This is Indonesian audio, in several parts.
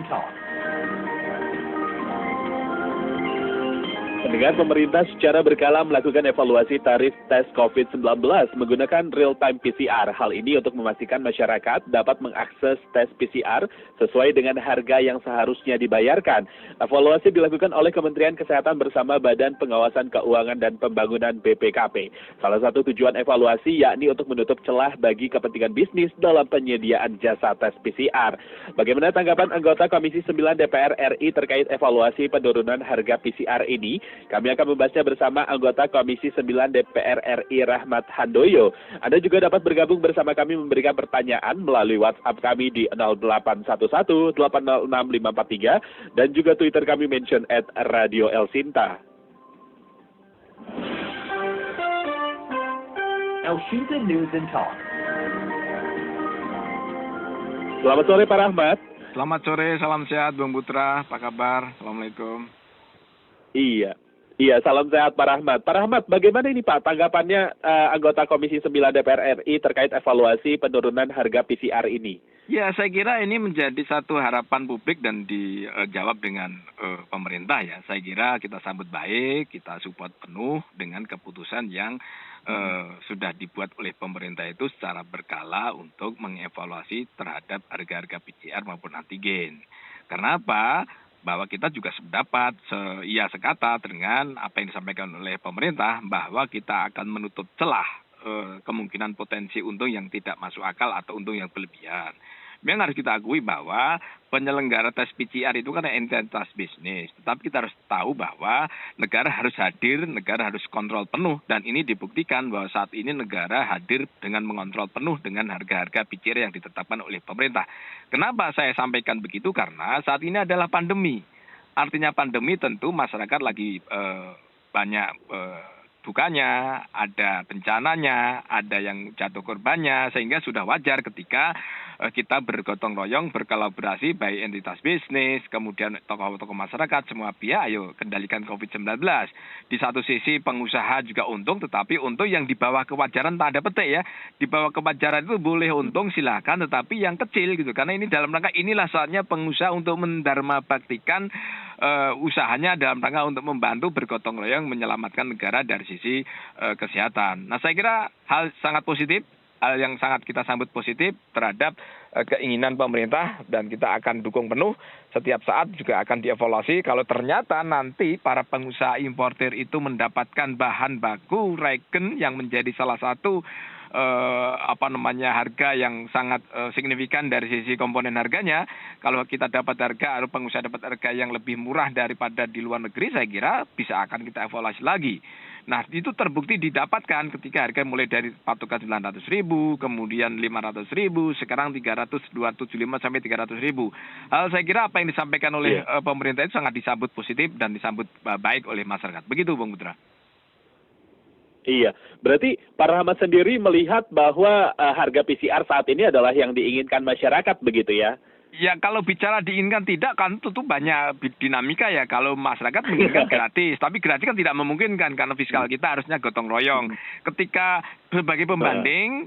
Talk. Pendengar, pemerintah secara berkala melakukan evaluasi tarif tes COVID-19 menggunakan real-time PCR. Hal ini untuk memastikan masyarakat dapat mengakses tes PCR sesuai dengan harga yang seharusnya dibayarkan. Evaluasi dilakukan oleh Kementerian Kesehatan bersama Badan Pengawasan Keuangan dan Pembangunan BPKP. Salah satu tujuan evaluasi yakni untuk menutup celah bagi kepentingan bisnis dalam penyediaan jasa tes PCR. Bagaimana tanggapan anggota Komisi 9 DPR RI terkait evaluasi penurunan harga PCR ini? Kami akan membahasnya bersama anggota Komisi 9 DPR RI Rahmat Handoyo. Anda juga dapat bergabung bersama kami memberikan pertanyaan melalui WhatsApp kami di 0811-806-543 dan juga Twitter kami mention @Radio El Sinta. El Sinta News and Talk. Selamat sore Pak Rahmat. Selamat sore, salam sehat Bang Putra, apa kabar? Assalamualaikum. Iya, salam sehat Pak Rahmat. Pak Rahmat, bagaimana ini Pak tanggapannya anggota Komisi 9 DPR RI terkait evaluasi penurunan harga PCR ini? Ya, saya kira ini menjadi satu harapan publik dan dijawab dengan pemerintah ya. Saya kira kita sambut baik, kita support penuh dengan keputusan yang sudah dibuat oleh pemerintah itu secara berkala untuk mengevaluasi terhadap harga-harga PCR maupun antigen. Karena apa? Bahwa kita juga sependapat, sekata dengan apa yang disampaikan oleh pemerintah bahwa kita akan menutup celah kemungkinan potensi untung yang tidak masuk akal atau untung yang berlebihan. Memang harus kita akui bahwa penyelenggara tes PCR itu kan entitas bisnis. Tetapi kita harus tahu bahwa negara harus hadir, negara harus kontrol penuh. Dan ini dibuktikan bahwa saat ini negara hadir dengan mengontrol penuh dengan harga-harga PCR yang ditetapkan oleh pemerintah. Kenapa saya sampaikan begitu? Karena saat ini adalah pandemi. Artinya pandemi tentu masyarakat lagi banyak dukanya, ada bencananya, ada yang jatuh korbannya, sehingga sudah wajar ketika kita bergotong royong, berkolaborasi, baik entitas bisnis, kemudian tokoh-tokoh masyarakat, semua pihak, ayo kendalikan COVID-19. Di satu sisi pengusaha juga untung, tetapi untung yang di bawah kewajaran tanda petik ya. Di bawah kewajaran itu boleh untung silakan, tetapi yang kecil gitu. Karena ini dalam rangka inilah saatnya pengusaha untuk mendharma baktikan usahanya dalam rangka untuk membantu bergotong royong menyelamatkan negara dari sisi kesehatan. Nah, saya kira hal sangat positif, hal yang sangat kita sambut positif terhadap keinginan pemerintah dan kita akan dukung penuh. Setiap saat juga akan dievaluasi kalau ternyata nanti para pengusaha importir itu mendapatkan bahan baku regen yang menjadi salah satu harga yang sangat signifikan dari sisi komponen harganya. Kalau kita dapat harga atau pengusaha dapat harga yang lebih murah daripada di luar negeri, saya kira bisa akan kita evaluasi lagi. Nah, itu terbukti didapatkan ketika harga mulai dari patokan 900.000, kemudian 500.000, sekarang 275 sampai 300.000. Saya kira apa yang disampaikan oleh pemerintah itu sangat disambut positif dan disambut baik oleh masyarakat. Begitu, Bang Putra. Iya, berarti Pak Rahmat sendiri melihat bahwa harga PCR saat ini adalah yang diinginkan masyarakat, begitu ya? Ya, kalau bicara diinginkan tidak, kan tentu banyak dinamika ya. Kalau masyarakat menginginkan gratis, tapi gratis kan tidak memungkinkan karena fiskal kita harusnya gotong royong. Ketika sebagai pembanding,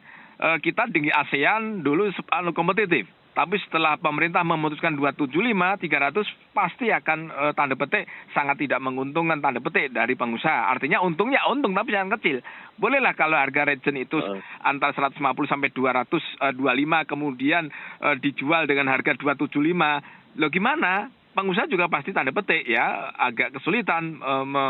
kita di ASEAN dulu kompetitif. Tapi setelah pemerintah memutuskan 275, 300 pasti akan tanda petik sangat tidak menguntungkan tanda petik dari pengusaha. Artinya untungnya untung tapi jangan kecil. Bolehlah kalau harga regen itu antara 150 sampai 225 kemudian dijual dengan harga 275. Loh gimana? Pengusaha juga pasti tanda petik ya, agak kesulitan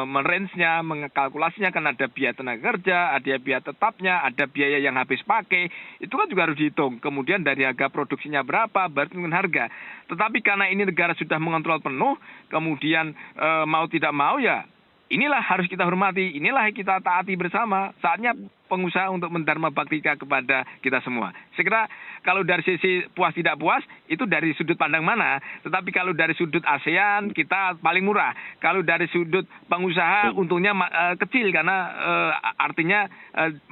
merange-nya, mengkalkulasinya, kan ada biaya tenaga kerja, ada biaya tetapnya, ada biaya yang habis pakai, itu kan juga harus dihitung. Kemudian dari harga produksinya berapa, baru dengan harga. Tetapi karena ini negara sudah mengontrol penuh, kemudian mau tidak mau ya, inilah harus kita hormati, inilah kita taati bersama. Saatnya pengusaha untuk mendharma baktika kepada kita semua. Saya kira kalau dari sisi puas tidak puas, itu dari sudut pandang mana. Tetapi kalau dari sudut ASEAN, kita paling murah. Kalau dari sudut pengusaha, untungnya kecil karena artinya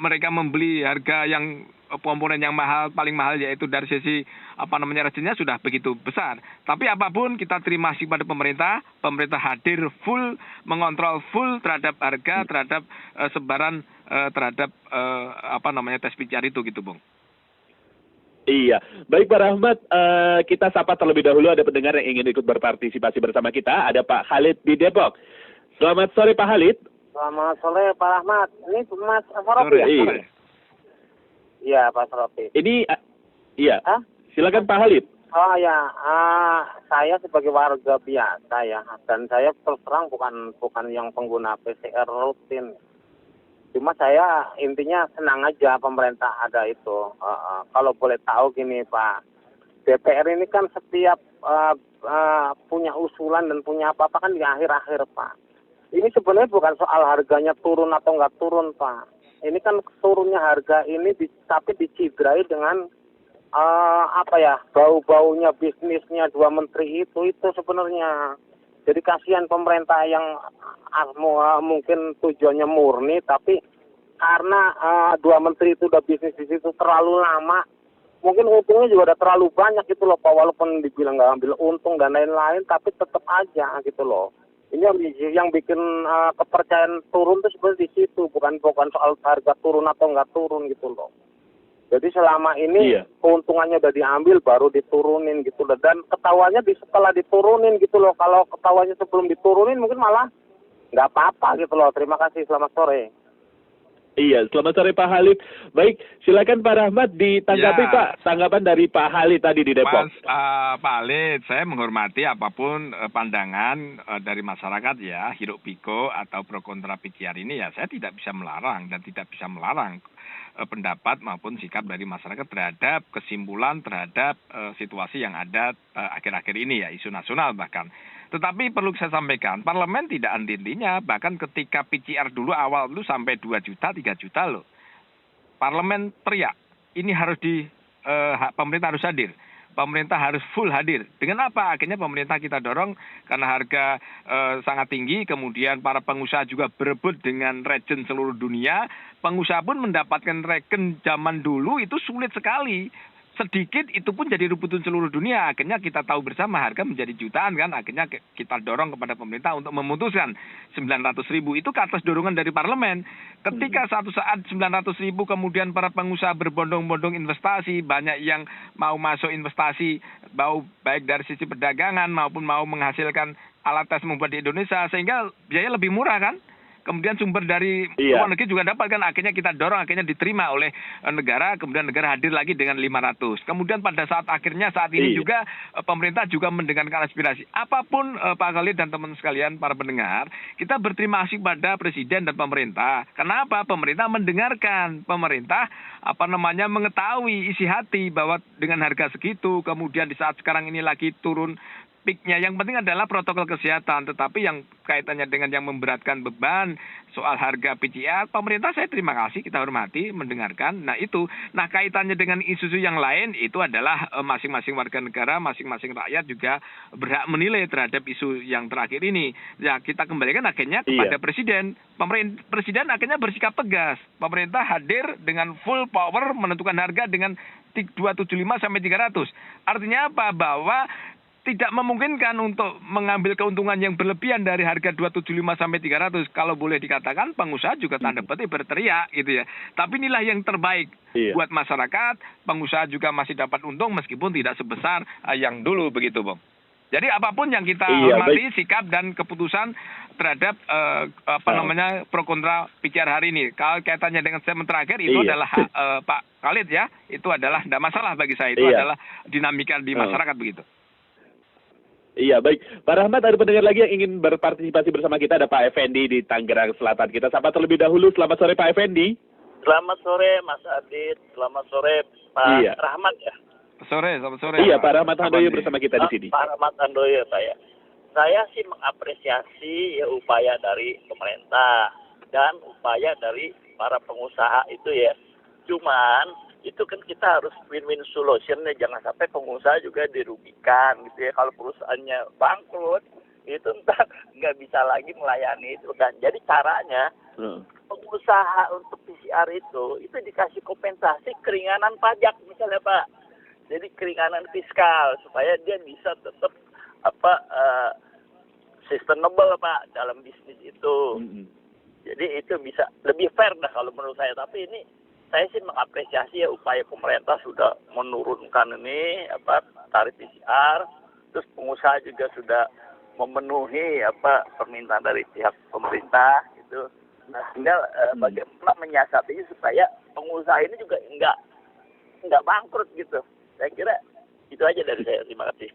mereka membeli harga yang komponen yang mahal, paling mahal yaitu dari sisi regennya sudah begitu besar. Tapi apapun kita terima kasih pada pemerintah hadir full, mengontrol full terhadap harga, terhadap sebaran terhadap tes PCR itu gitu, Bung. Iya, baik Pak Rahmat, kita sapa terlebih dahulu ada pendengar yang ingin ikut berpartisipasi bersama kita. Ada Pak Khalid di Depok. Selamat sore Pak Khalid. Selamat sore Pak Rahmat. Ini Mas Asrofi Sore, ya? sore. Iya Pak Asrofi. Ini, iya, Hah? silakan Pak Khalid. Oh ya, saya sebagai warga biasa ya, dan saya terus terang bukan yang pengguna PCR rutin. Cuma saya intinya senang aja pemerintah ada itu. Kalau boleh tahu gini Pak, DPR ini kan setiap punya usulan dan punya apa-apa kan di akhir-akhir Pak. Ini sebenarnya bukan soal harganya turun atau nggak turun Pak. Ini kan turunnya harga ini tapi dicidrai dengan bau-baunya bisnisnya dua menteri itu sebenarnya. Jadi kasihan pemerintah yang mungkin tujuannya murni, tapi karena dua menteri itu udah bisnis di situ terlalu lama, mungkin untungnya juga udah terlalu banyak gitu loh Pak, walaupun dibilang nggak ambil untung dan lain-lain, tapi tetap aja gitu loh. Ini yang bikin kepercayaan turun tuh sebenarnya di situ, bukan soal harga turun atau nggak turun gitu loh. Jadi selama ini keuntungannya udah diambil baru diturunin gitu loh. Dan ketawanya setelah diturunin gitu loh. Kalau ketawanya sebelum diturunin mungkin malah nggak apa-apa gitu loh. Terima kasih, selamat sore. Iya, selamat sore Pak Khalid. Baik, silakan Pak Rahmat ditanggapi Ya. Pak, tanggapan dari Pak Khalid tadi di Depok. Mas Pak Khalid, saya menghormati apapun pandangan dari masyarakat ya, hiruk pikuk atau pro kontra PCR ini ya, saya tidak bisa melarang dan tidak bisa melarang pendapat maupun sikap dari masyarakat terhadap kesimpulan terhadap situasi yang ada akhir-akhir ini ya, isu nasional bahkan. Tetapi perlu saya sampaikan, parlemen tidak henti-hentinya, bahkan ketika PCR dulu awal itu sampai 2 juta, 3 juta loh. Parlemen teriak, ini harus pemerintah harus hadir. Pemerintah harus full hadir. Dengan apa? Akhirnya pemerintah kita dorong karena harga sangat tinggi, kemudian para pengusaha juga berebut dengan regen seluruh dunia. Pengusaha pun mendapatkan regen zaman dulu itu sulit sekali. Sedikit itu pun jadi rebutan seluruh dunia. Akhirnya kita tahu bersama harga menjadi jutaan kan. Akhirnya kita dorong kepada pemerintah untuk memutuskan 900.000 itu ke atas dorongan dari parlemen. Ketika satu saat 900.000 kemudian para pengusaha berbondong-bondong investasi, banyak yang mau masuk investasi baik dari sisi perdagangan maupun mau menghasilkan alat tes membuat di Indonesia sehingga biaya lebih murah kan. Kemudian sumber dari luar negeri juga dapat kan, akhirnya kita dorong, akhirnya diterima oleh negara, kemudian negara hadir lagi dengan 500. Kemudian pada saat ini juga pemerintah juga mendengarkan aspirasi. Apapun Pak Khalid dan teman sekalian para pendengar, kita berterima kasih pada Presiden dan pemerintah. Kenapa? Pemerintah mendengarkan, pemerintah mengetahui isi hati bahwa dengan harga segitu, kemudian di saat sekarang ini lagi turun peaknya, yang penting adalah protokol kesehatan. Tetapi yang kaitannya dengan yang memberatkan beban soal harga PCR, pemerintah saya terima kasih, kita hormati, mendengarkan. Nah kaitannya dengan isu-isu yang lain itu adalah masing-masing warga negara, masing-masing rakyat juga berhak menilai terhadap isu yang terakhir ini. Ya kita kembalikan akhirnya kepada Presiden. Presiden akhirnya bersikap tegas. Pemerintah hadir dengan full power menentukan harga dengan 275 sampai 300. Artinya apa? Bahwa tidak memungkinkan untuk mengambil keuntungan yang berlebihan dari harga 275 sampai 300. Kalau boleh dikatakan pengusaha juga tanda petik berteriak gitu ya. Tapi inilah yang terbaik buat masyarakat, pengusaha juga masih dapat untung meskipun tidak sebesar yang dulu begitu, Bang. Jadi apapun yang kita hormati sikap dan keputusan terhadap pro kontra PCR hari ini. Kalau kaitannya dengan statement terakhir itu adalah Pak Khalid ya, itu adalah tidak masalah bagi saya, itu adalah dinamika di masyarakat begitu. Iya, baik. Pak Rahmat, ada pendengar lagi yang ingin berpartisipasi bersama kita. Ada Pak Effendi di Tangerang Selatan. Kita sapa terlebih dahulu. Selamat sore Pak Effendi. Selamat sore Mas Adit. Selamat sore Pak Rahmat ya. Selamat sore. Iya, Pak Rahmat Handoyo bersama kita di sini. Pak Rahmat Handoyo saya sih mengapresiasi ya upaya dari pemerintah dan upaya dari para pengusaha itu ya. Cuman itu kan kita harus win-win solution ya, jangan sampai pengusaha juga dirugikan gitu ya. Kalau perusahaannya bangkrut itu ntar nggak bisa lagi melayani itu kan. Jadi caranya pengusaha untuk PCR itu dikasih kompensasi keringanan pajak misalnya Pak. Jadi keringanan fiskal supaya dia bisa tetap sustainable Pak dalam bisnis itu. Jadi itu bisa lebih fair dah kalau menurut saya. Tapi ini saya sih mengapresiasi ya upaya pemerintah sudah menurunkan ini tarif PCR, terus pengusaha juga sudah memenuhi permintaan dari pihak pemerintah itu. Nah, tinggal bagaimana menyiasatinya supaya pengusaha ini juga nggak bangkrut gitu. Saya kira itu aja dari saya. Terima kasih.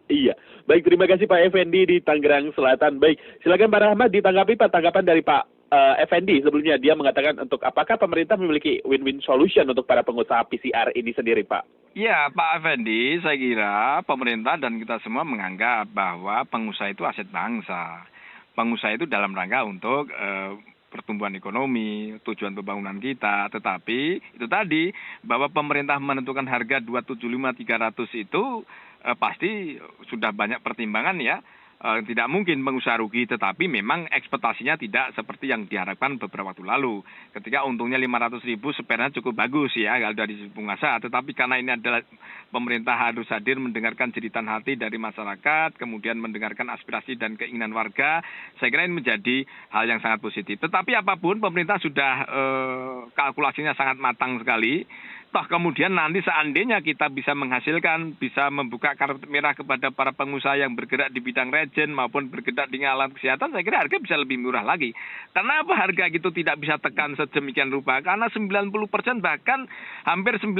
Iya, baik, terima kasih Pak Effendi di Tangerang Selatan. Baik, silakan Pak Rahmat ditanggapi Pak, tanggapan dari Pak Effendi. Sebelumnya dia mengatakan untuk apakah pemerintah memiliki win-win solution untuk para pengusaha PCR ini sendiri, Pak? Ya, Pak Effendi, saya kira pemerintah dan kita semua menganggap bahwa pengusaha itu aset bangsa. Pengusaha itu dalam rangka untuk pertumbuhan ekonomi, tujuan pembangunan kita. Tetapi itu tadi bahwa pemerintah menentukan harga 275.300 itu pasti sudah banyak pertimbangan ya. Tidak mungkin pengusaha rugi, tetapi memang ekspektasinya tidak seperti yang diharapkan beberapa waktu lalu. Ketika untungnya 500.000 sebenarnya cukup bagus ya kalau dari sisi pengusaha, tetapi karena ini adalah pemerintah harus hadir mendengarkan jeritan hati dari masyarakat, kemudian mendengarkan aspirasi dan keinginan warga, saya kira ini menjadi hal yang sangat positif. Tetapi apapun pemerintah sudah kalkulasinya sangat matang sekali. Toh kemudian nanti seandainya kita bisa menghasilkan, bisa membuka karpet merah kepada para pengusaha yang bergerak di bidang regen maupun bergerak di alat kesehatan, saya kira harga bisa lebih murah lagi. Karena apa harga itu tidak bisa tekan sedemikian rupa? Karena 90% bahkan hampir 95%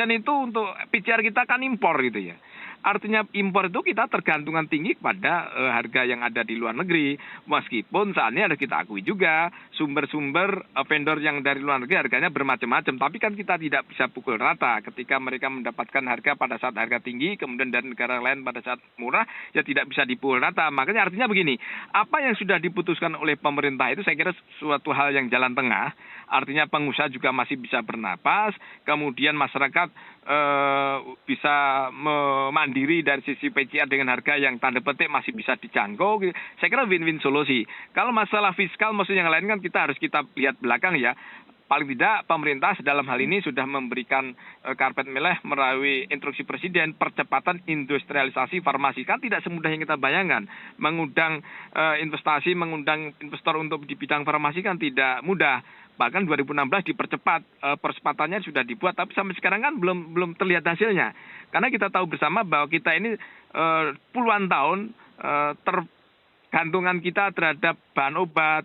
itu untuk PCR kita kan impor gitu ya. Artinya impor itu kita tergantungan tinggi pada harga yang ada di luar negeri. Meskipun saat ini harus kita akui juga sumber-sumber vendor yang dari luar negeri harganya bermacam-macam. Tapi kan kita tidak bisa pukul rata. Ketika mereka mendapatkan harga pada saat harga tinggi, kemudian dari negara lain pada saat murah, ya tidak bisa dipukul rata. Makanya artinya begini, apa yang sudah diputuskan oleh pemerintah itu saya kira suatu hal yang jalan tengah. Artinya pengusaha juga masih bisa bernapas, kemudian masyarakat bisa mandiri dari sisi PCR dengan harga yang tanda petik masih bisa dijangkau. Saya kira win-win solusi. Kalau masalah fiskal maksudnya yang lain kan kita harus kita lihat belakang ya. Paling tidak pemerintah dalam hal ini sudah memberikan karpet merah melalui instruksi presiden percepatan industrialisasi farmasi. Kan tidak semudah yang kita bayangkan. Mengundang investasi, mengundang investor untuk di bidang farmasi kan tidak mudah. Bahkan 2016 dipercepat, percepatannya sudah dibuat, tapi sampai sekarang kan belum terlihat hasilnya. Karena kita tahu bersama bahwa kita ini puluhan tahun tergantungan kita terhadap bahan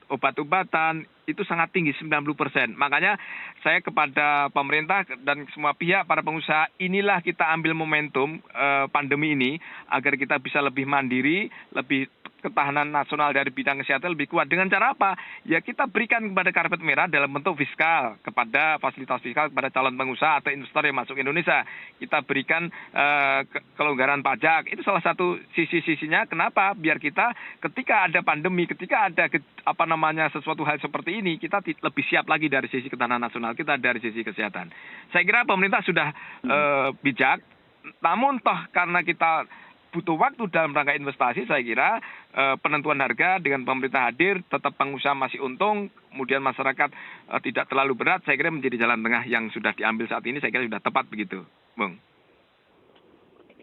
obat-obatan itu sangat tinggi, 90%. Makanya saya kepada pemerintah dan semua pihak, para pengusaha, inilah kita ambil momentum pandemi ini agar kita bisa lebih mandiri, lebih ketahanan nasional dari bidang kesehatan lebih kuat. Dengan cara apa? Ya kita berikan kepada karpet merah dalam bentuk fiskal, kepada fasilitas fiskal kepada calon pengusaha atau investor yang masuk Indonesia. Kita berikan kelonggaran pajak. Itu salah satu sisi-sisinya. Kenapa? Biar kita ketika ada pandemi, ketika ada sesuatu hal seperti ini, kita lebih siap lagi dari sisi ketahanan nasional kita, dari sisi kesehatan. Saya kira pemerintah sudah bijak. Namun toh karena kita butuh waktu dalam rangka investasi, saya kira penentuan harga dengan pemerintah hadir, tetap pengusaha masih untung, kemudian masyarakat tidak terlalu berat, saya kira menjadi jalan tengah yang sudah diambil saat ini, saya kira sudah tepat begitu, Bung.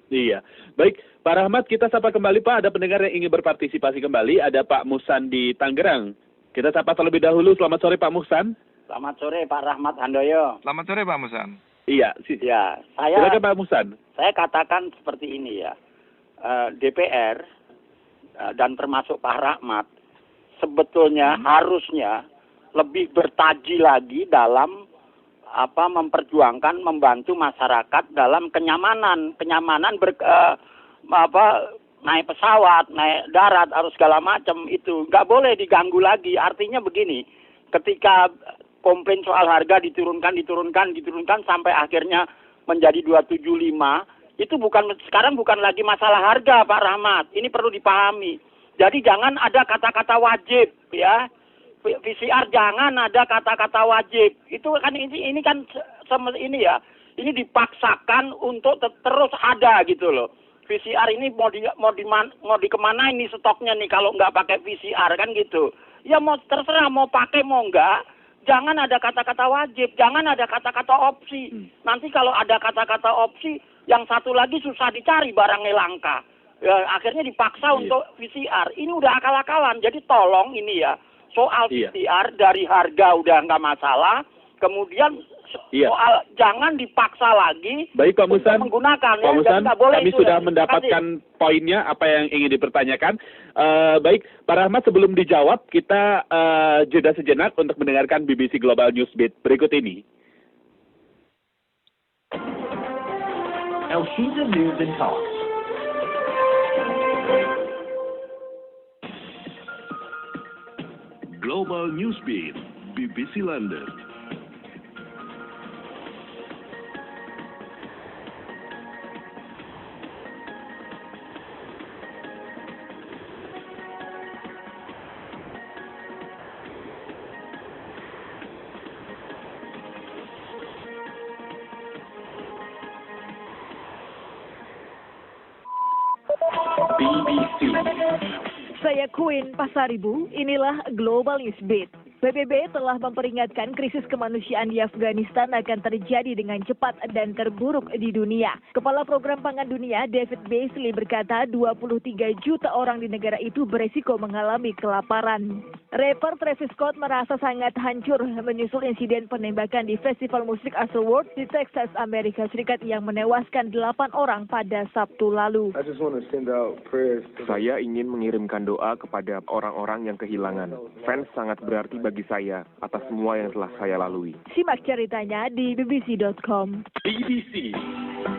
Iya, baik Pak Rahmat, kita sapa kembali Pak, ada pendengar yang ingin berpartisipasi kembali, ada Pak Muhsan di Tangerang. Kita sapa terlebih dahulu, selamat sore Pak Muhsan. Selamat sore Pak Rahmat Handoyo. Selamat sore Pak Muhsan. Iya, silakan Pak Muhsan. Saya katakan seperti ini ya. DPR dan termasuk Pak Rahmat sebetulnya harusnya lebih bertaji lagi dalam memperjuangkan membantu masyarakat dalam kenyamanan naik pesawat, naik darat, harus segala macam itu nggak boleh diganggu lagi. Artinya begini, ketika komplain soal harga diturunkan sampai akhirnya menjadi 275. Itu sekarang bukan lagi masalah harga Pak Rahmat. Ini perlu dipahami. Jadi jangan ada kata-kata wajib ya. PCR jangan ada kata-kata wajib. Itu kan ini kan ini ya. Ini dipaksakan untuk terus ada gitu loh. PCR ini mau dikemana ini stoknya nih kalau nggak pakai PCR kan gitu. Ya mau terserah mau pakai mau nggak. Jangan ada kata-kata wajib, jangan ada kata-kata opsi. Nanti kalau ada kata-kata opsi, yang satu lagi susah dicari barangnya langka. Ya, akhirnya dipaksa untuk PCR. Ini udah akal-akalan. Jadi tolong ini ya, soal PCR dari harga udah nggak masalah, Kemudian Iya. soal jangan dipaksa lagi Baik Pak Musan, untuk menggunakan. Pak Musan, nggak boleh kami itu, sudah ya. mendapatkan poinnya apa yang ingin dipertanyakan. Baik, Pak Rahmat, sebelum dijawab, kita jeda sejenak untuk mendengarkan BBC Global Newsbeat berikut ini. Elshinta News and Talk. Global Newsbeat, BBC London. BBC. Saya Queen Pasaribu, inilah Global Newsbeat. PBB telah memperingatkan krisis kemanusiaan di Afghanistan akan terjadi dengan cepat dan terburuk di dunia. Kepala Program Pangan Dunia David Beasley berkata 23 juta orang di negara itu beresiko mengalami kelaparan. Rapper Travis Scott merasa sangat hancur menyusul insiden penembakan di Festival Musik Astroworld di Texas, Amerika Serikat yang menewaskan 8 orang pada Sabtu lalu. Saya ingin mengirimkan doa kepada orang-orang yang kehilangan. Fans sangat berarti bagi saya atas semua yang telah saya lalui. Simak ceritanya di bbc.com. BBC.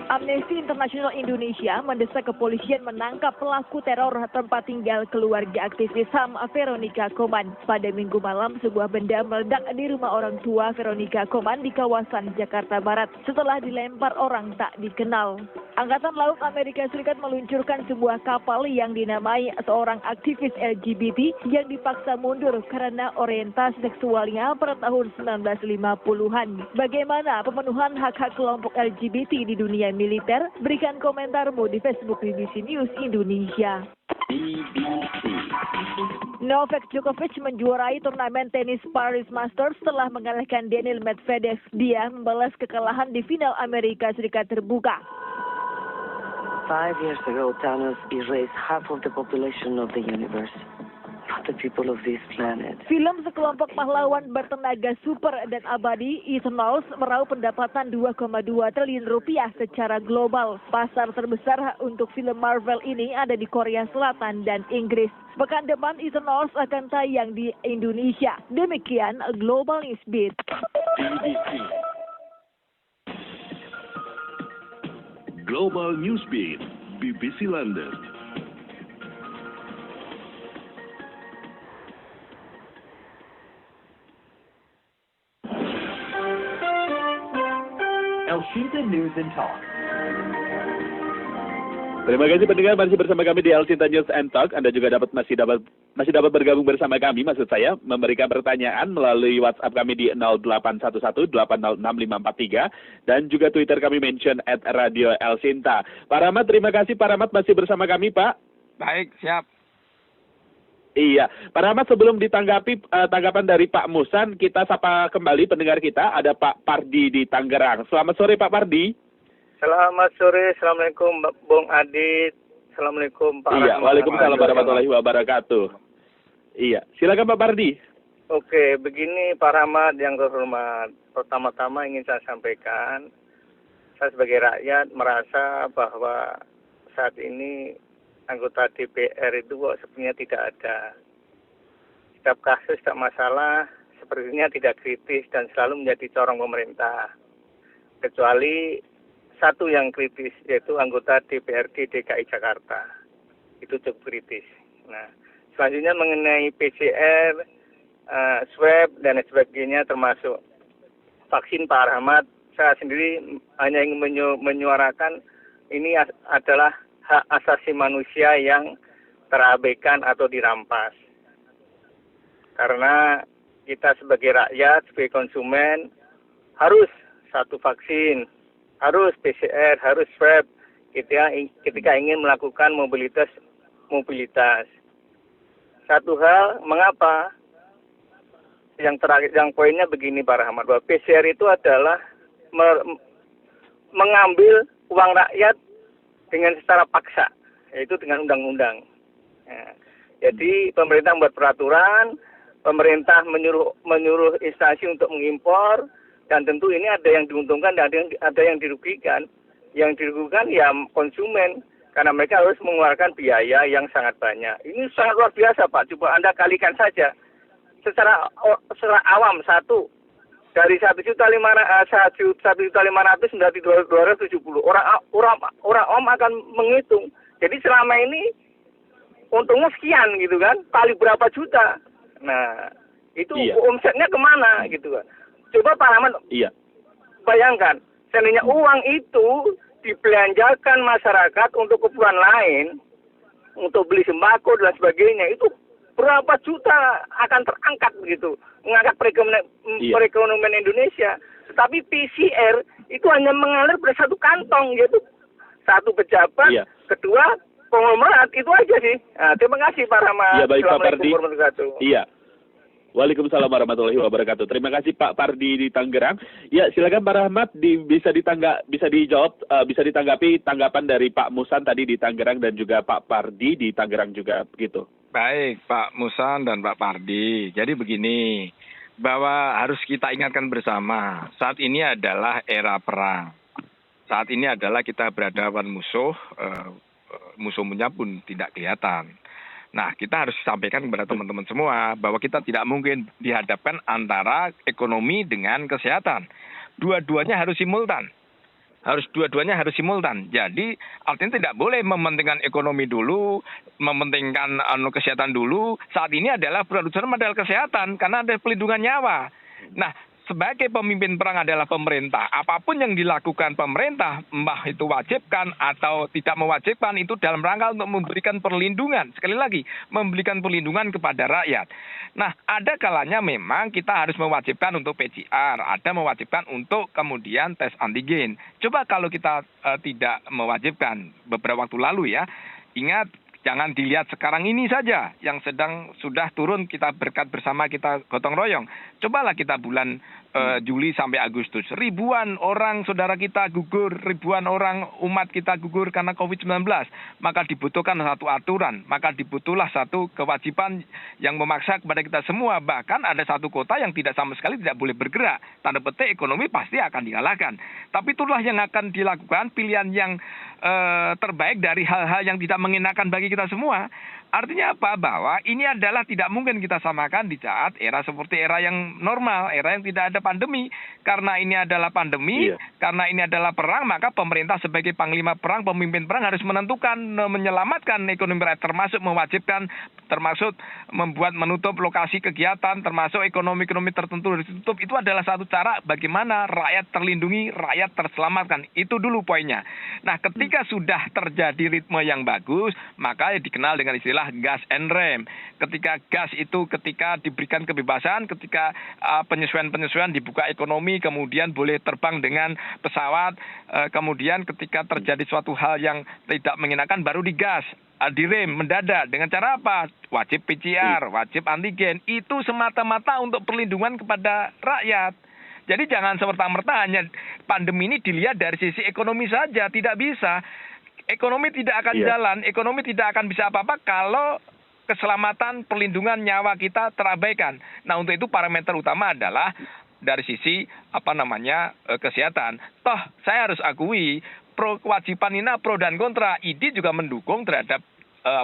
Amnesty International Indonesia mendesak kepolisian menangkap pelaku teror tempat tinggal keluarga aktivis HAM Veronica Koman. Pada Minggu malam, sebuah benda meledak di rumah orang tua Veronica Koman di kawasan Jakarta Barat setelah dilempar orang tak dikenal. Angkatan Laut Amerika Serikat meluncurkan sebuah kapal yang dinamai seorang aktivis LGBT yang dipaksa mundur karena orientasi seksualnya pada tahun 1950-an. Bagaimana pemenuhan hak-hak kelompok LGBT di dunia militer? Berikan komentarmu di Facebook BBC News Indonesia. Novak Djokovic menjuarai turnamen tenis Paris Masters setelah mengalahkan Daniil Medvedev. Dia membalas kekalahan di final Amerika Serikat terbuka. 5 years ago, Thanos erased half of the population of the universe. Not the people of this planet. Film sekelompok pahlawan bertenaga super dan abadi, Eternals, meraup pendapatan 2,2 triliun rupiah secara global. Pasar terbesar untuk film Marvel ini ada di Korea Selatan dan Inggris. Pekan depan Eternals akan tayang di Indonesia. Demikian Global Newsbeat. BBC. Global Newsbeat, BBC London. Elshinta News and Talk. Terima kasih pendengar, masih bersama kami di Elshinta News and Talk. Anda juga masih dapat bergabung bersama kami, maksud saya, memberikan pertanyaan melalui WhatsApp kami di 0811-806-543 dan juga Twitter kami mention @Radio Elshinta. Pak Rahmat, terima kasih Pak Rahmat masih bersama kami, Pak. Baik, siap. Iya, Pak Rahmat, sebelum ditanggapi tanggapan dari Pak Musan, kita sapa kembali pendengar kita, ada Pak Pardi di Tangerang. Selamat sore Pak Pardi. Selamat sore, Assalamualaikum Bung Adit, Assalamualaikum Pak. Iya, waalaikumsalam warahmatullahi wabarakatuh. Iya, silakan Pak Pardi. Oke, begini Pak Rahmat yang terhormat. Pertama-tama ingin saya sampaikan, saya sebagai rakyat merasa bahwa saat ini anggota DPR itu kok sebenarnya tidak ada. Setiap kasus, setiap masalah sepertinya tidak kritis dan selalu menjadi corong pemerintah. Kecuali satu yang kritis, yaitu anggota DPRD DKI Jakarta. Itu cukup kritis. Nah, selanjutnya mengenai PCR, swab, dan sebagainya termasuk vaksin Pak Rahmat, saya sendiri hanya ingin menyuarakan ini adalah hak asasi manusia yang terabaikan atau dirampas. Karena kita sebagai rakyat, sebagai konsumen, harus satu vaksin, harus PCR, harus swab ketika ingin melakukan mobilitas. Satu hal, mengapa? Yang terakhir, yang poinnya begini Pak Rahmat, bahwa PCR itu adalah mengambil uang rakyat dengan secara paksa, yaitu dengan undang-undang. Ya. Jadi pemerintah membuat peraturan, pemerintah menyuruh instansi untuk mengimpor, Dan tentu ini ada yang diuntungkan dan ada yang dirugikan. Yang dirugikan ya konsumen, karena mereka harus mengeluarkan biaya yang sangat banyak. Ini sangat luar biasa, Pak. Coba Anda kalikan saja. Secara awam, dari 1.500.000 menjadi 270. Orang awam akan menghitung. Jadi selama ini untungnya sekian gitu kan, kali berapa juta. Nah, itu omsetnya kemana gitu kan. Coba Pak Rahmat bayangkan, seandainya uang itu dibelanjakan masyarakat untuk keperluan lain, untuk beli sembako dan sebagainya, itu berapa juta akan terangkat begitu, mengangkat perekonomian Indonesia. Tetapi PCR itu hanya mengalir pada satu kantong, yaitu satu pejabat, kedua konglomerat, itu aja sih. Nah, terima kasih Pak Rahmat. Iya, baik Pak Pardi. Iya. Waalaikumsalam warahmatullahi wabarakatuh. Terima kasih Pak Pardi di Tangerang. Ya, silakan Pak Rahmat bisa dijawab, bisa ditanggapi tanggapan dari Pak Musan tadi di Tangerang dan juga Pak Pardi di Tangerang juga begitu. Baik, Pak Musan dan Pak Pardi. Jadi begini, bahwa harus kita ingatkan bersama, saat ini adalah era perang. Saat ini adalah kita berhadapan musuh, musuhnya pun tidak kelihatan. Nah, kita harus sampaikan kepada teman-teman semua bahwa kita tidak mungkin dihadapkan antara ekonomi dengan kesehatan. Dua-duanya harus simultan. Dua-duanya harus simultan. Jadi, artinya tidak boleh mementingkan ekonomi dulu, mementingkan kesehatan dulu. Saat ini adalah produsen modal kesehatan karena ada pelindungan nyawa. Nah, sebagai pemimpin perang adalah pemerintah. Apapun yang dilakukan pemerintah, entah itu wajibkan atau tidak mewajibkan, itu dalam rangka untuk memberikan perlindungan. Sekali lagi, memberikan perlindungan kepada rakyat. Nah, ada kalanya memang kita harus mewajibkan untuk PCR, ada mewajibkan untuk kemudian tes antigen. Coba kalau kita tidak mewajibkan beberapa waktu lalu ya, ingat, jangan dilihat sekarang ini saja yang sudah turun, kita berkat bersama, kita gotong royong. Cobalah kita bulan Juli sampai Agustus. Ribuan orang saudara kita gugur, ribuan orang umat kita gugur karena COVID-19. Maka dibutuhkan satu aturan, maka dibutuhlah satu kewajiban yang memaksa kepada kita semua. Bahkan ada satu kota yang tidak sama sekali tidak boleh bergerak. Tanda petik ekonomi pasti akan dikalahkan. Tapi itulah yang akan dilakukan, pilihan yang terbaik dari hal-hal yang tidak mengenakan bagi kita semua. Artinya apa? Bahwa ini adalah tidak mungkin kita samakan di saat era seperti era yang normal, era yang tidak ada pandemi. Karena ini adalah pandemi, karena ini adalah perang, maka pemerintah sebagai panglima perang, pemimpin perang harus menentukan, menyelamatkan ekonomi rakyat, termasuk mewajibkan, termasuk menutup lokasi kegiatan, termasuk ekonomi tertentu ditutup. Itu adalah satu cara bagaimana rakyat terlindungi, rakyat terselamatkan. Itu dulu poinnya. Nah, ketika sudah terjadi ritme yang bagus, maka dikenal dengan istilah gas and rem. Ketika gas itu ketika diberikan kebebasan, ketika penyesuaian dibuka ekonomi, kemudian boleh terbang dengan pesawat, kemudian ketika terjadi suatu hal yang tidak mengenakan baru digas, direm mendadak. Dengan cara apa? Wajib PCR, wajib antigen. Itu semata-mata untuk perlindungan kepada rakyat. Jadi jangan semerta-merta hanya pandemi ini dilihat dari sisi ekonomi saja, tidak bisa. Ekonomi tidak akan jalan, ekonomi tidak akan bisa apa-apa kalau keselamatan, perlindungan nyawa kita terabaikan. Nah, untuk itu parameter utama adalah dari sisi kesehatan. Toh saya harus akui kewajiban ini pro dan kontra. ID juga mendukung terhadap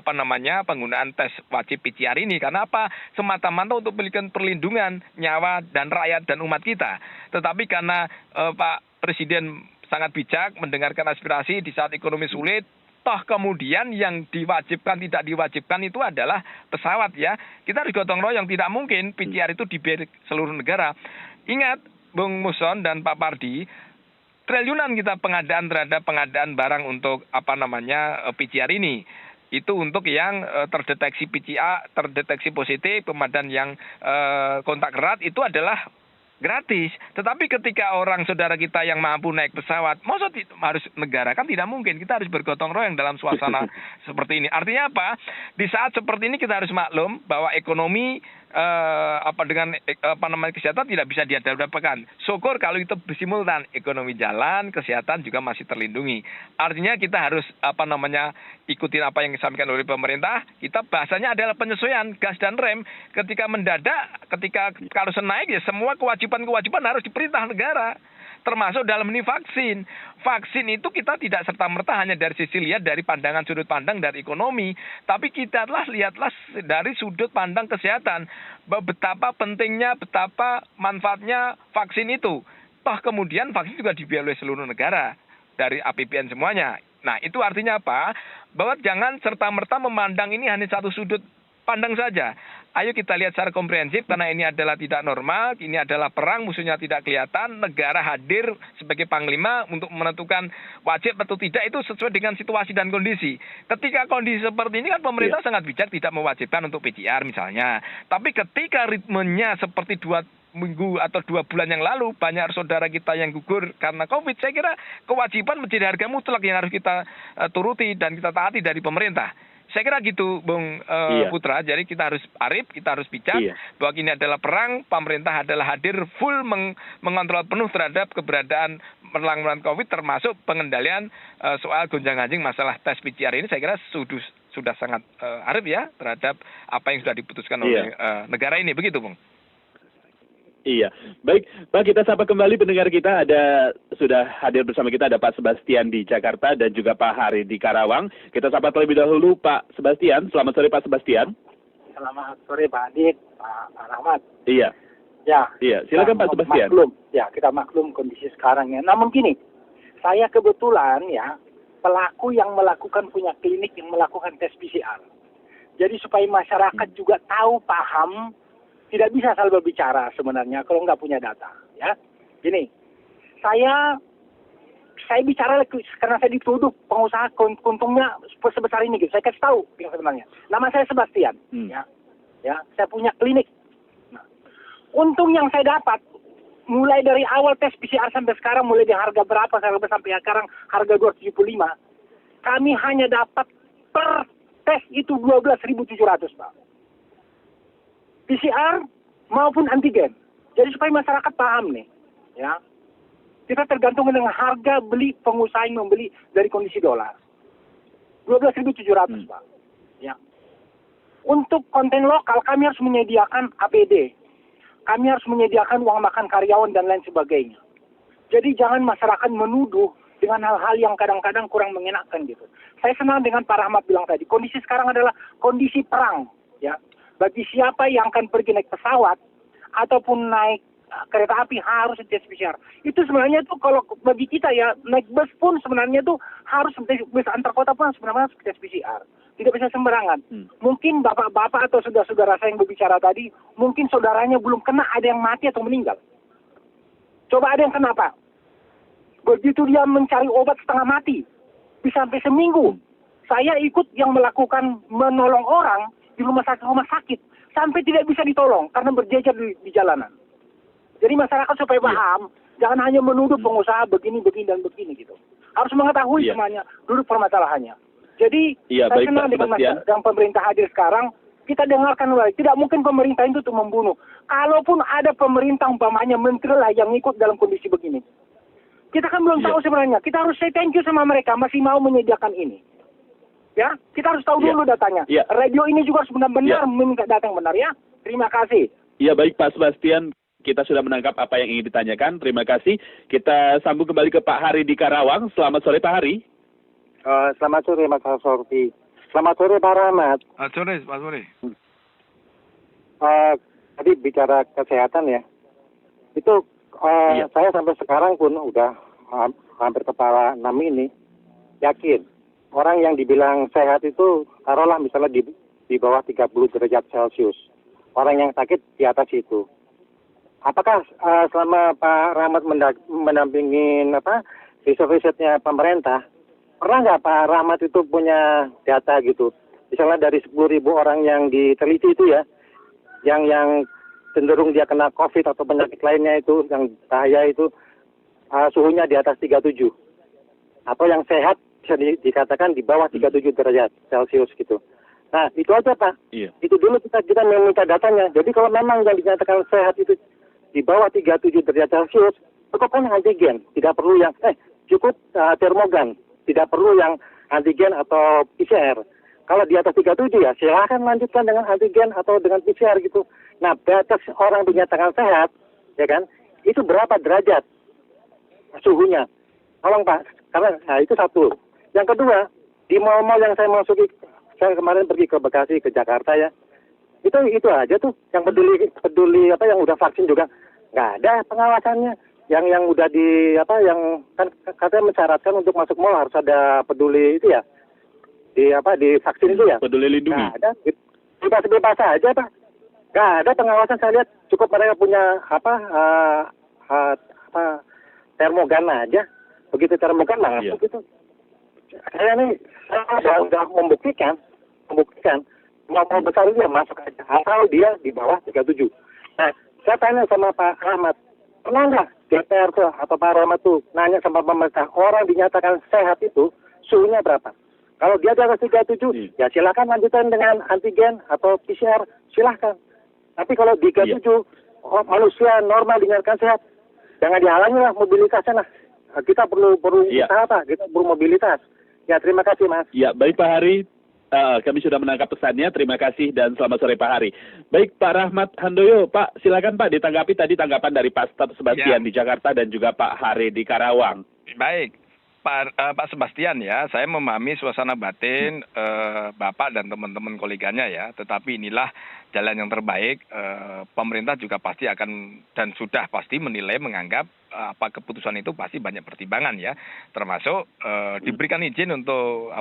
penggunaan tes wajib PCR ini. Karena apa? Semata-mata untuk memberikan perlindungan nyawa dan rakyat dan umat kita. Tetapi karena Pak Presiden sangat bijak mendengarkan aspirasi di saat ekonomi sulit, toh kemudian yang diwajibkan tidak diwajibkan itu adalah pesawat ya. Kita harus gotong royong, tidak mungkin PCR itu di seluruh negara. Ingat Bung Muson dan Pak Pardi, triliunan kita pengadaan barang untuk PCR ini. Itu untuk yang terdeteksi PCR, terdeteksi positif, kemudian yang kontak erat itu adalah gratis. Tetapi ketika orang saudara kita yang mampu naik pesawat, maksud harus negara, kan tidak mungkin. Kita harus bergotong royong dalam suasana seperti ini. Artinya apa? Di saat seperti ini kita harus maklum bahwa ekonomi kesehatan tidak bisa dihadap-hadapkan. Syukur kalau itu simultan, ekonomi jalan, kesehatan juga masih terlindungi. Artinya kita harus ikutin apa yang disampaikan oleh pemerintah. Kita bahasanya adalah penyesuaian gas dan rem. Ketika mendadak, ketika harus naik ya semua kewajiban harus diperintah negara. Termasuk dalam ini vaksin. Vaksin itu kita tidak serta-merta hanya dari sisi lihat dari pandangan sudut pandang dari ekonomi, tapi kita lihatlah dari sudut pandang kesehatan. Betapa pentingnya, betapa manfaatnya vaksin itu. Toh kemudian vaksin juga dibiayai oleh seluruh negara dari APBN semuanya. Nah, itu artinya apa? Bahwa jangan serta-merta memandang ini hanya satu sudut pandang saja. Ayo kita lihat secara komprehensif, karena ini adalah tidak normal, ini adalah perang, musuhnya tidak kelihatan, negara hadir sebagai panglima untuk menentukan wajib atau tidak, itu sesuai dengan situasi dan kondisi. Ketika kondisi seperti ini kan pemerintah sangat bijak tidak mewajibkan untuk PCR misalnya. Tapi ketika ritmenya seperti 2 minggu atau 2 bulan yang lalu, banyak saudara kita yang gugur karena COVID, saya kira kewajiban menjadi harga mutlak yang harus kita turuti dan kita taati dari pemerintah. Saya kira gitu, Bung Putra. Jadi kita harus arif, kita harus bijak bahwa ini adalah perang, pemerintah adalah hadir full mengontrol penuh terhadap keberadaan penanggulangan COVID, termasuk pengendalian soal gonjang-ganjing masalah tes PCR ini. Saya kira sudah sangat arif ya terhadap apa yang sudah diputuskan oleh negara ini. Begitu, Bung. Iya, baik Pak, kita sapa kembali pendengar kita. Sudah hadir bersama kita ada Pak Sebastian di Jakarta dan juga Pak Hari di Karawang. Kita sapa terlebih dahulu Pak Sebastian. Selamat sore Pak Sebastian. Selamat sore Pak Adit, Pak Rahmat. Iya. Iya, silakan Pak Sebastian. Kita maklum kondisi sekarang ya. Namun gini, saya kebetulan ya pelaku yang melakukan punya klinik yang melakukan tes PCR. Jadi supaya masyarakat juga tahu, paham. Tidak bisa asal berbicara sebenarnya kalau nggak punya data, ya. Gini, saya bicara karena saya dituduh pengusaha untungnya sebesar ini, gitu. Saya kasih tahu yang sebenarnya. Nama saya Sebastian, ya. Saya punya klinik. Nah, untung yang saya dapat mulai dari awal tes PCR sampai sekarang, mulai di harga berapa sampai sekarang harga 275. Kami hanya dapat per tes itu 12.700, Pak. PCR maupun antigen. Jadi supaya masyarakat paham nih, ya. Kita tergantung dengan harga beli pengusaha yang membeli dari kondisi dolar. 12.700, Pak. Ya. Untuk konten lokal kami harus menyediakan APD. Kami harus menyediakan uang makan karyawan dan lain sebagainya. Jadi jangan masyarakat menuduh dengan hal-hal yang kadang-kadang kurang mengenakan gitu. Saya senang dengan Pak Rahmat bilang tadi, kondisi sekarang adalah kondisi perang, ya. Bagi siapa yang akan pergi naik pesawat ataupun naik kereta api harus tes PCR. Itu sebenarnya tuh kalau bagi kita ya naik bus pun sebenarnya tuh harus bus antar kota pun sebenarnya harus tes PCR. Tidak bisa sembarangan. Mungkin bapak-bapak atau saudara-saudara saya yang berbicara tadi, mungkin saudaranya belum kena, ada yang mati atau meninggal. Coba ada yang kena, Pak. Begitu dia mencari obat setengah mati, bisa sampai seminggu. Saya ikut yang melakukan menolong orang di rumah sakit sampai tidak bisa ditolong karena berjejer di jalanan. Jadi masyarakat supaya paham, jangan hanya menuduh pengusaha begini dan begini gitu. Harus mengetahui semuanya duduk permasalahannya. Jadi saya senang dengan pemerintah hadir sekarang. Kita dengarkan lagi. Tidak mungkin pemerintah itu untuk membunuh. Kalaupun ada pemerintah umpamanya menteri lah yang ikut dalam kondisi begini, kita kan belum tahu sebenarnya. Kita harus say thank you sama mereka masih mau menyediakan ini. Ya, kita harus tahu dulu datanya. Radio ini juga benar-benar meminta data yang benar ya. Terima kasih. Iya, baik Pak Sebastian. Kita sudah menangkap apa yang ingin ditanyakan. Terima kasih. Kita sambung kembali ke Pak Hari di Karawang. Selamat sore Pak Hari. Selamat sore Mas Sorti. Selamat sore Pak Rahmat. Selamat sore. Tadi bicara kesehatan ya. Itu saya sampai sekarang pun udah hampir kepala 6 ini yakin. Orang yang dibilang sehat itu taruhlah misalnya di bawah 30 derajat Celcius. Orang yang sakit di atas itu. Apakah selama Pak Rahmat mendampingin riset-risetnya pemerintah, pernah nggak Pak Rahmat itu punya data gitu? Misalnya dari 10.000 orang yang diteliti itu ya, yang cenderung dia kena COVID atau penyakit lainnya itu, yang bahaya itu, suhunya di atas 37. Atau yang sehat bisa dikatakan di bawah 37 derajat Celcius gitu. Nah, itu aja Pak. Iya. Itu dulu kita meminta datanya. Jadi kalau memang yang dinyatakan sehat itu di bawah 37 derajat Celcius, cukup kan antigen. Tidak perlu yang, cukup termogan. Tidak perlu yang antigen atau PCR. Kalau di atas 37 ya silahkan lanjutkan dengan antigen atau dengan PCR gitu. Nah, batas orang dinyatakan sehat, ya kan, itu berapa derajat suhunya? Tolong Pak, karena itu satu. Yang kedua, di mal-mal yang saya masuki, saya kemarin pergi ke Bekasi, ke Jakarta ya, itu aja tuh yang peduli yang udah vaksin juga nggak ada pengawasannya. Yang udah yang kan katanya mensyaratkan untuk masuk mal harus ada peduli itu ya, di vaksin itu ya. Peduli lindungi. Nggak ada, bebas aja Pak. Nggak ada pengawasan, saya lihat cukup mereka punya termogan aja. Begitu termogan langsung gitu. Saya udah membuktikan mau besar dia masuk aja asal dia di bawah 37. Nah, saya tanya sama Pak Rahmat, pernah nggak DPR tuh atau Pak Rahmat tuh nanya sama pemerintah, orang dinyatakan sehat itu suhunya berapa? Kalau dia di atas 37, ya silakan lanjutkan dengan antigen atau PCR, silahkan. Tapi kalau di 37, manusia normal dinyatakan sehat, jangan dihalangi lah mobilitasnya lah. Kita perlu usaha Pak, kita perlu mobilitas. Ya, terima kasih Mas. Ya, baik Pak Hari. Kami sudah menangkap pesannya. Terima kasih dan selamat sore Pak Hari. Baik Pak Rahmat Handoyo, Pak silakan Pak ditanggapi tadi tanggapan dari Pak Sebastian di Jakarta dan juga Pak Hari di Karawang. Baik. Pak Sebastian ya, saya memahami suasana batin Bapak dan teman-teman koleganya ya, tetapi inilah jalan yang terbaik. Pemerintah juga pasti akan dan sudah pasti menilai, menganggap keputusan itu pasti banyak pertimbangan ya, termasuk diberikan izin untuk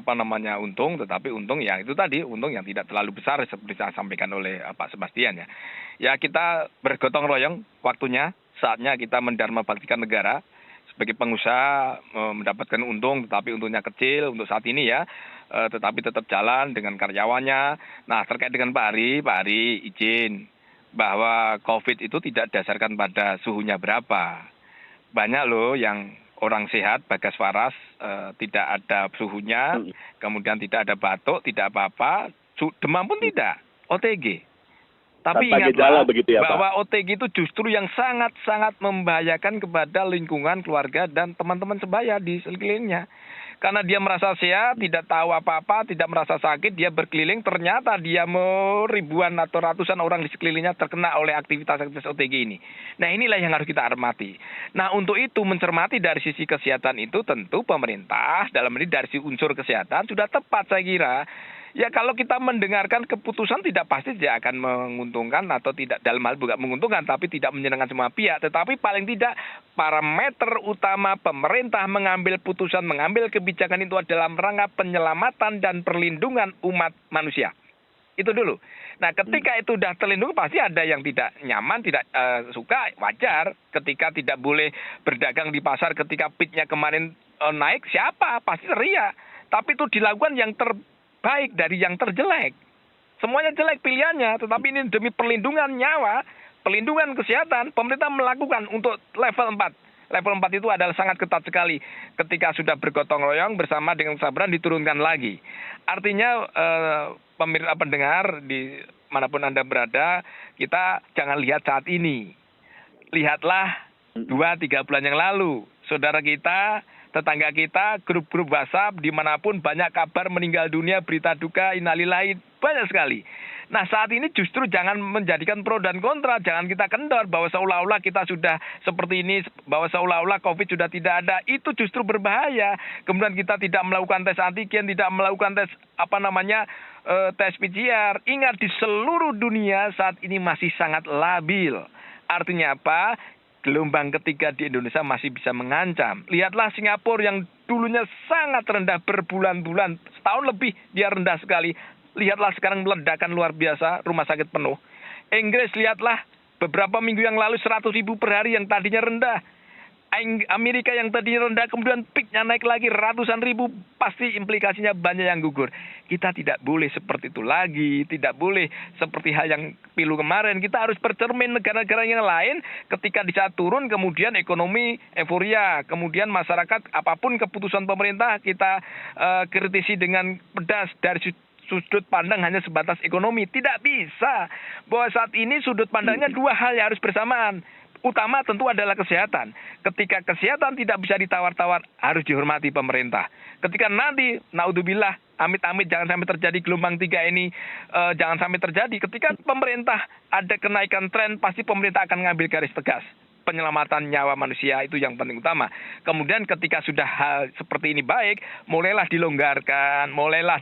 untung, tetapi untung yang itu tadi, untung yang tidak terlalu besar seperti saya sampaikan oleh Pak Sebastian ya. Ya kita bergotong royong, waktunya, saatnya kita mendharma baktikan negara. Sebagai pengusaha mendapatkan untung, tetapi untungnya kecil untuk saat ini ya, tetapi tetap jalan dengan karyawannya. Nah, terkait dengan Pak Hari izin bahwa COVID itu tidak didasarkan pada suhunya berapa. Banyak loh yang orang sehat, bagas waras, tidak ada suhunya, kemudian tidak ada batuk, tidak apa-apa, demam pun tidak, OTG. Tapi ingatlah ya, bahwa OTG itu justru yang sangat-sangat membahayakan kepada lingkungan, keluarga, dan teman-teman sebaya di sekelilingnya. Karena dia merasa sehat, tidak tahu apa-apa, tidak merasa sakit, dia berkeliling, ternyata dia ribuan atau ratusan orang di sekelilingnya terkena oleh aktivitas-aktivitas OTG ini. Nah inilah yang harus kita hormati. Nah untuk itu mencermati dari sisi kesehatan itu tentu pemerintah dalam ini dari sisi unsur kesehatan sudah tepat saya kira. Ya kalau kita mendengarkan keputusan tidak pasti dia akan menguntungkan atau tidak, dalam hal bukan menguntungkan tapi tidak menyenangkan semua pihak. Tetapi paling tidak parameter utama pemerintah mengambil putusan, mengambil kebijakan itu adalah rangka penyelamatan dan perlindungan umat manusia. Itu dulu. Nah ketika itu sudah terlindungi pasti ada yang tidak nyaman, tidak suka, wajar. Ketika tidak boleh berdagang di pasar ketika pitnya kemarin naik, siapa? Pasti teriak. Tapi itu dilakukan yang baik dari yang terjelek. Semuanya jelek pilihannya, tetapi ini demi perlindungan nyawa, perlindungan kesehatan, pemerintah melakukan untuk level 4. Level 4 itu adalah sangat ketat sekali. Ketika sudah bergotong royong bersama dengan kesabaran diturunkan lagi. Artinya pemirsa pendengar di manapun Anda berada, kita jangan lihat saat ini. Lihatlah 2-3 bulan yang lalu, saudara kita, tetangga kita, grup-grup WhatsApp, dimanapun banyak kabar meninggal dunia, berita duka, innalillahi, banyak sekali. Nah saat ini justru jangan menjadikan pro dan kontra, jangan kita kendor bahwa seolah-olah kita sudah seperti ini, bahwa seolah-olah COVID sudah tidak ada, itu justru berbahaya. Kemudian kita tidak melakukan tes antigen, tidak melakukan tes tes PCR. Ingat di seluruh dunia saat ini masih sangat labil. Artinya apa? Gelombang ketiga di Indonesia masih bisa mengancam. Lihatlah Singapura yang dulunya sangat rendah berbulan-bulan, setahun lebih dia rendah sekali. Lihatlah sekarang meledakan luar biasa, rumah sakit penuh. Inggris lihatlah beberapa minggu yang lalu 100.000 per hari yang tadinya rendah. Amerika yang tadinya rendah kemudian peaknya naik lagi ratusan ribu, pasti implikasinya banyak yang gugur. Kita tidak boleh seperti itu lagi, tidak boleh seperti hal yang pilu kemarin. Kita harus bercermin negara-negara yang lain ketika bisa turun kemudian ekonomi euforia, kemudian masyarakat apapun keputusan pemerintah kita kritisi dengan pedas dari sudut pandang hanya sebatas ekonomi. Tidak bisa. Bahwa saat ini sudut pandangnya dua hal yang harus bersamaan. Utama tentu adalah kesehatan. Ketika kesehatan tidak bisa ditawar-tawar, harus dihormati pemerintah. Ketika nanti, naudzubillah, amit-amit jangan sampai terjadi gelombang 3 ini, jangan sampai terjadi. Ketika pemerintah ada kenaikan tren, pasti pemerintah akan mengambil garis tegas. Penyelamatan nyawa manusia itu yang paling utama. Kemudian ketika sudah hal seperti ini baik, mulailah dilonggarkan, mulailah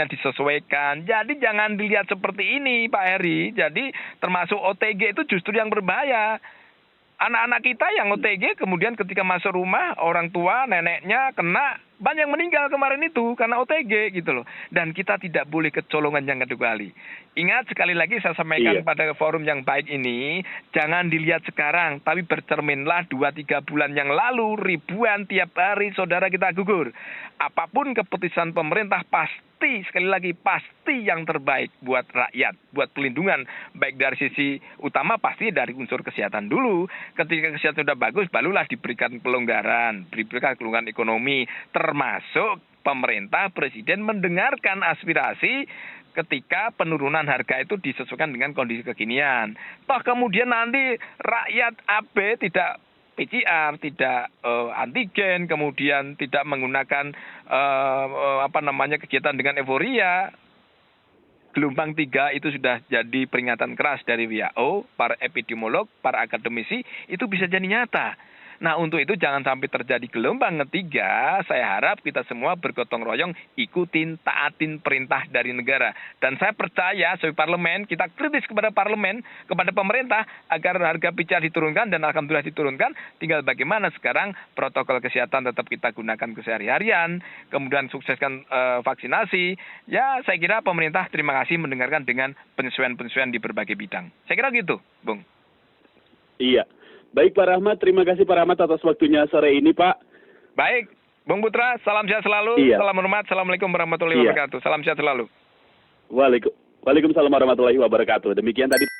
disesuaikan. Jadi jangan dilihat seperti ini, Pak Heri. Jadi termasuk OTG itu justru yang berbahaya. Anak-anak kita yang OTG kemudian ketika masuk rumah, orang tua, neneknya kena, banyak yang meninggal kemarin itu karena OTG gitu loh. Dan kita tidak boleh kecolongan yang kedua kali. Ingat sekali lagi saya sampaikan pada forum yang baik ini, jangan dilihat sekarang, tapi bercerminlah 2-3 bulan yang lalu, ribuan tiap hari saudara kita gugur. Apapun keputusan pemerintah pasti, sekali lagi, pasti yang terbaik buat rakyat, buat pelindungan, baik dari sisi utama pasti dari unsur kesehatan dulu. Ketika kesehatan sudah bagus, barulah diberikan pelonggaran, diberikan pelonggaran ekonomi, termasuk pemerintah, presiden mendengarkan aspirasi ketika penurunan harga itu disesuaikan dengan kondisi kekinian. Toh kemudian nanti rakyat AB tidak PCR, tidak antigen, kemudian tidak menggunakan kegiatan dengan euforia. Gelombang 3 itu sudah jadi peringatan keras dari WHO, para epidemiolog, para akademisi, itu bisa jadi nyata. Nah, untuk itu jangan sampai terjadi gelombang ketiga. Saya harap kita semua bergotong royong ikutin, taatin perintah dari negara. Dan saya percaya sebagai parlemen, kita kritis kepada parlemen, kepada pemerintah agar harga PCR diturunkan dan alhamdulillah diturunkan. Tinggal bagaimana sekarang protokol kesehatan tetap kita gunakan kesehari-harian, kemudian sukseskan vaksinasi. Ya, saya kira pemerintah terima kasih mendengarkan dengan penyesuaian-penyesuaian di berbagai bidang. Saya kira gitu, Bung. Iya. Baik Pak Rahmat, terima kasih Pak Rahmat atas waktunya sore ini Pak. Baik, Bung Putra, salam sehat selalu, salam hormat, assalamualaikum warahmatullahi wabarakatuh, salam sehat selalu. Waalaikumsalam warahmatullahi wabarakatuh. Demikian tadi.